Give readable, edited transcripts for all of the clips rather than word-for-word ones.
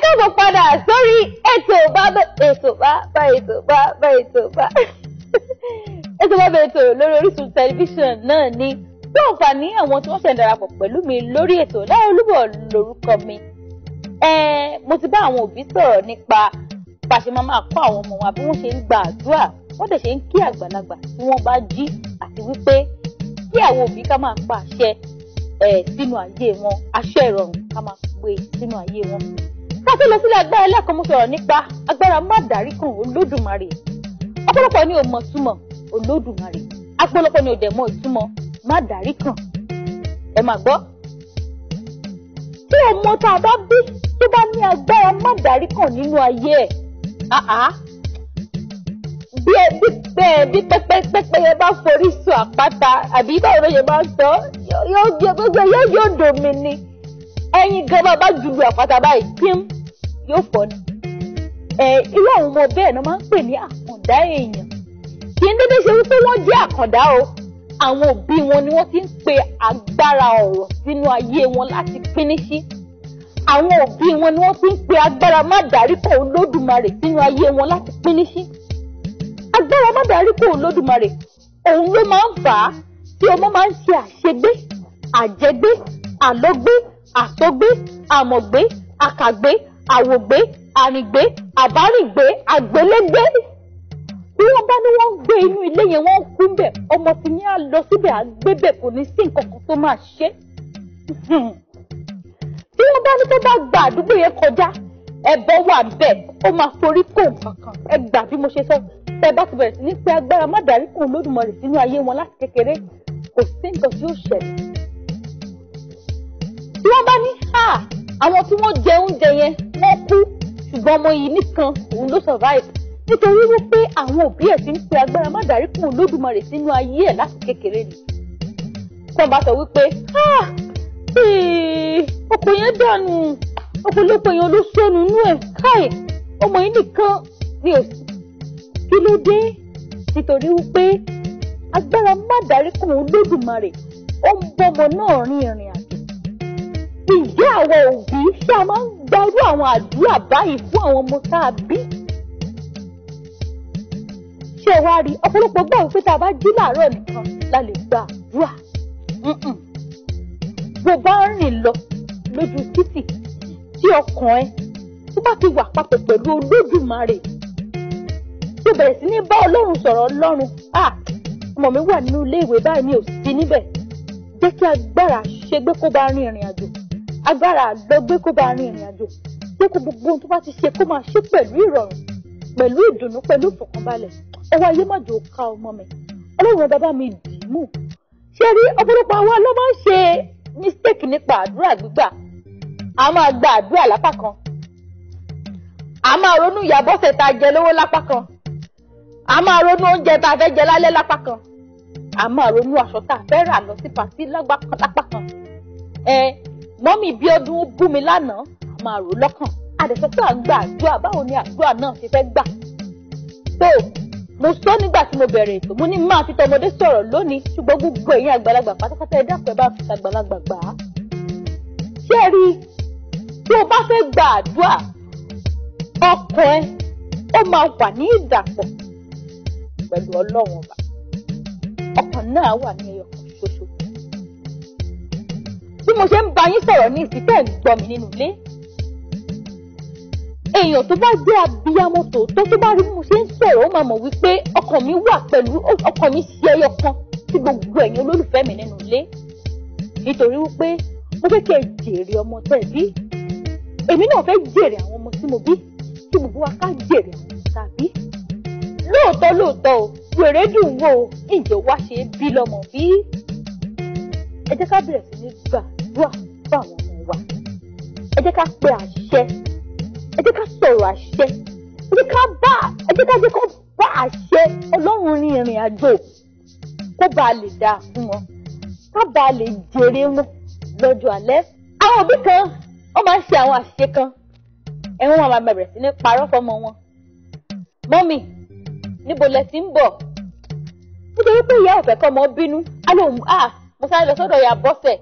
káàbọ̀ padà sórí ètò bàbá ètò lórí Orísun tẹlifíṣàn náà ni tó àǹfààní àwọn tí wọ́n ṣẹ̀ darapọ̀ pẹ̀lú mi lórí ètò Lara Olubo lórúkọ mi. Mo ti bá àwọn òbí sọ̀rọ̀ nípa bá ṣe máa kọ́ àwọn ọmọ wa bí wọ́n ṣe ń gba àdúrà wọ́n dẹ̀ ṣe ń kí àgbàlagbà tí wọ́n bá jí àti wípé kí àwọn òbí ká máa pa àṣẹ sínú ayé wọn, àṣẹ ìrọ̀rùn ká máa gbé sínú ayé wọn. Ká tó lọ sílẹ̀ agbára ẹlẹ́kọ̀ọ́ mo sọ̀rọ̀ nípa agbára má dárí kan Olódùmarè. Ọ̀pọ̀lọpọ̀ ni ò mọ̀ túmọ̀ Olódùmarè, ọ̀pọ̀lọpọ̀ ni ò dẹ̀ mọ̀ ìtumọ̀ má dárí kan. Ẹ máa gbọ́. Tí ọmọ tá a bá bí tó bá ní agbára má dárí kan nínú ayé ẹ̀, bí pẹ́pẹ́yẹ bá forí sọ àpáta àbí báwo ló ṣe máa ń sọ yóò dòmí ni. Ẹyin gan bá jùlù àpáta báyìí pín yóò fọ́ ni. Irú àwọn ọmọ bẹ́ẹ̀ náà máa ń pè ní àkàndá èèyàn. Kì í dédé ṣe wípé wọ́n jẹ́ àkàndá o. Àwọn òbí wọn ni wọ́n ti ń pe agbára ọ̀rọ̀ sínú ayé wọn láti píníṣí. Àwọn òbí wọn ni wọ́n ti ń pe agbára má dárí kan Olódùmarè sínú ayé wọn láti píníṣí. Agbára má dárí kan Olódùmarè òun ló máa ń fà á tí ọmọ máa ń ṣe àṣegbé, àjẹgbé, àlọ́gbé, àsọgbé, àmọ̀gbé, àkàgbé, àwògbé, àrìngbé, àbárìngbé, àgbélégbé. Bí wọ́n bá ní wọ́n ń gbé inú ilé yẹn wọ́n ń kú bẹ̀, ọmọ tí ní á lọ síbẹ̀ á gbé bẹ̀ kò ní sí nǹkan kan tó máa ṣe. Bí wọ́n bá ní tó bá gba àdúgbò yẹn kọjá, ẹbọ wà bẹ́ẹ̀, ó máa forí kó nǹkan kan. Ẹ gbà bí mo ṣe sọ, tẹ́ bá ti bẹ̀rẹ̀ sí ní pé agbára má dárí kan Olódùmarè sínú ayé wọn láti kékeré, kò sí nǹkan tí ó ṣẹlẹ̀. Tí wọ́n bá ní àwọn tí wọ́n jẹ oúnjẹ yẹn wọ́n kú ṣùgbọ́n ọmọ yìí nìkan òun ló survive nítorí wípé àwọn òbí ẹ̀ ti ń pe agbára má dárí kan Olódùmarè sínú ayé ẹ̀ láti kékeré ni. Tí wọ́n bá sọ wípé ọkọ̀ yẹn dànù, ọ̀pọ̀lọpọ̀ èèyàn ló sọnù inú ẹ̀ káì ọmọ yìí nìkan ni ò sí. Kí ló dé? Nítorí wípé agbára má dárí kan Olódùmarè ó ń bọ́mọ náà rin ìrìn àjò. Ìjẹ́ àwọn òbí ṣá máa ń gbarú àwọn àdúrà báyìí fún àwọn ọmọ tá a bí. Ṣé wá rí ọ̀pọ̀lọpọ̀ gbà wípé tá a bá jí láàárọ̀ nìkan la lè gba àdúrà. Bó bá rìn lọ lójú títì tí ọkàn ẹ tó bá ti wà papọ̀ pẹ̀lú Olódùmarè tó bẹ̀rẹ̀ sí ní bá Ọlọ́run sọ̀rọ̀ Ọlọ́run ọmọ mi wà nínú ilé ìwé báyìí mi ò sí níbẹ̀. Jẹ́ kí agbára ṣègbé kó bá rin ìrìn àjò, agbára àlọ́gbé kó bá rin ìrìn àjò, jẹ́ kó gbogbo ohun tó bá ti ṣe kó máa ṣe pẹ̀lú ìrọ̀rùn, pẹ̀lú ìdùnnú, pẹ̀lú ìfọ̀kànbalẹ̀. Ọwọ́ ayé má jò ká ọmọ mi, Ọlọ́run bàbá mi dì í mú. Ṣé rí ọ̀pọ̀lọpọ̀ àwa ló máa ń ṣe mistake nípa àdúrà gbígbà. A máa gba àdúrà lápá kan, a máa ronú ìyàbọ̀sẹ̀ tá a jẹ lówó lápá kan, a máa ronú oúnjẹ tá a fẹ́ jẹ lálẹ́ lápá kan, a máa ronú aṣọ tá a fẹ́ rà lọ sí pàtí lápá kan. Mọ́mì bí ọdún bú mi lánàá, a máa rò lọ́kàn. Àdẹ̀sọ pé à ń gba àdúrà, báwo ni àdúrà náà ṣe fẹ́ gbà? So mo sọ nígbà tí mo bẹ̀rẹ̀ ètò, mo ní máa fi tọmọdé sọ̀rọ̀ lónìí, ṣùgbọ́n gbogbo ẹ̀yin àgbàlagbà pátápátá ẹ dákun ẹ bá fi àgbàlagbà gbà á. Ṣé ẹ rí tí o bá fẹ́ gba àdúrà, ọkàn ẹ ó máa wà ní ìdàpọ̀ pẹ̀lú Ọlọ́run ọba. Ọkàn náà wà ní ẹyọ kan ṣoṣo. Bí mo ṣe ń bá yín sọ̀rọ̀ ní ìsìnkú ẹ̀ ń gbọ́ mi nínú ilé. Èèyàn tó bá jẹ́ abiyamọ tòótọ́ tó bá rí bí mo ṣe ń sọ̀rọ̀ ó máa mọ̀ wípé ọkàn mi wà pẹ̀lú ọkàn mi ṣe ẹyọ kan sí gbogbo ẹ̀yin olólùfẹ́ mi nínú ilé. Nítorí wípé mo fẹ́ kẹ́ ẹ jèrè ọmọ tẹ́ ẹ bí. Èmi náà fẹ́ jèrè àwọn ọmọ tí mo bí, kí gbogbo wa ká jèrè àwọn ọmọ tá a bí. Lóòótọ́ o, wèrè dùn wò ó, ǹjẹ́ wá ṣe é bí lọ́mọ bí? Ẹ jẹ́ ká bẹ̀rẹ̀ sí ní gbàdúrà fún àwọn ọmọ wa. Ẹ jẹ́ ká pe àṣẹ, ẹ jẹ́ ká sọ̀rọ̀ àṣẹ, ẹ jẹ́ ká bá àṣẹ Ọlọ́run rin ìrìn àjò kó bá lè dáa fún wọn, ká bá lè jèrè wọn lọ́jọ́ alẹ́. Àwọn òbí kan wọ́n máa ń ṣe àwọn àṣìṣe kan, ẹ̀wọ̀n wọn máa bẹ̀rẹ̀ sí ní parọ́ fọ́mọ wọn. Mọ́mì, níbo lẹ ti ń bọ̀? Nítorí pé ìyá ọ̀fẹ́ kọ́ mọ́ bínú, á lóun mo sáré lọ sọ́dọ̀ ìyá Bọ́sẹ̀.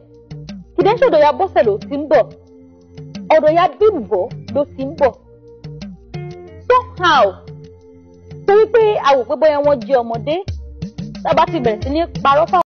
Kìdẹ́ sọ́dọ̀ ìyá Bọ́sẹ̀ ló ti ń bọ̀. ọ̀dọ̀ ya Bímbọ́ ló ti ń bọ̀. Somehow torí pé a wò pé bóyá wọ́n jẹ́ ọmọdé tá a bá ti bẹ̀rẹ̀ sí ní parọ́ fáwọn